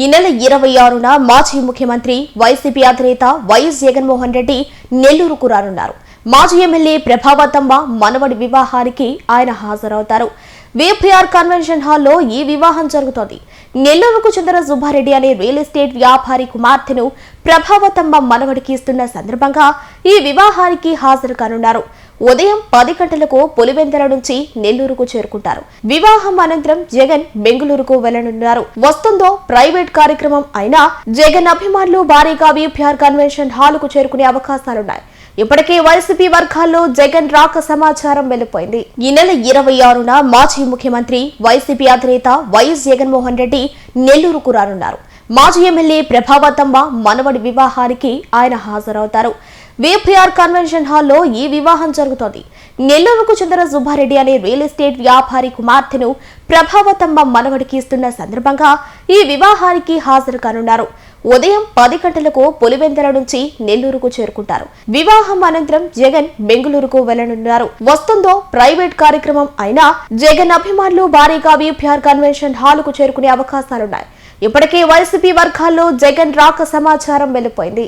ఈ నెల 26న మాజీ ముఖ్యమంత్రి వైసీపీ అధినేత వైఎస్ జగన్మోహన్ రెడ్డి నెల్లూరుకు రానున్నారు. మాజీ ఎమ్మెల్యే ప్రభావతమ్మ మనవడి వివాహానికి ఆయన హాజరవుతారు. వీపీఆర్ కన్వెన్షన్ హాల్లో ఈ వివాహం జరుగుతోంది. నెల్లూరుకు చెందిన సుబ్బారెడ్డి అనే రియల్ ఎస్టేట్ వ్యాపారి కుమార్తెను ప్రభావతమ్మ మనవడికి ఇస్తున్న సందర్భంగా ఈ వివాహానికి హాజరు కానున్నారు. ఉదయం 10 గంటలకు పులివెందుల నుంచి నెల్లూరుకు చేరుకుంటారు. వివాహం అనంతరం జగన్ బెంగళూరుకు వెళ్లనున్నారు. వస్తుందో ప్రైవేట్ కార్యక్రమం అయినా జగన్ అభిమానులు భారీగా వీపీఆర్ కన్వెన్షన్ హాల్ కు చేరుకునే అవకాశాలున్నాయి. ఇప్పటికే వైసీపీ వర్గాల్లో జగన్ రాక సమాచారం వెళ్లిపోయింది. ఈ నెల 26న మాజీ ముఖ్యమంత్రి వైసీపీ అధినేత వైఎస్ జగన్మోహన్ రెడ్డి నెల్లూరుకు రానున్నారు. మాజీ ఎమ్మెల్యే ప్రభావతమ్మ మనవడి వివాహానికి ఆయన హాజరవుతారు. వీపీఆర్ కన్వెన్షన్ హాల్లో ఈ వివాహం జరుగుతోంది. నెల్లూరుకు చెందిన సుబ్బారెడ్డి అనే రియల్ ఎస్టేట్ వ్యాపారి కుమార్తెను ప్రభావతమ్మ మనవడికి ఇస్తున్న సందర్భంగా ఈ వివాహానికి హాజరు కానున్నారు. ఉదయం 10 గంటలకు పులివెందుల నుంచి నెల్లూరుకు చేరుకుంటారు. వివాహం అనంతరం జగన్ బెంగళూరుకు వెళ్లనున్నారు. వస్తుందో ప్రైవేట్ కార్యక్రమం అయినా జగన్ అభిమానులు భారీగా వీపీఆర్ కన్వెన్షన్ హాల్ కు చేరుకునే అవకాశాలున్నాయి. ఇప్పటికే వైసీపీ వర్గాల్లో జగన్ రాక సమాచారం వెళ్లిపోయింది.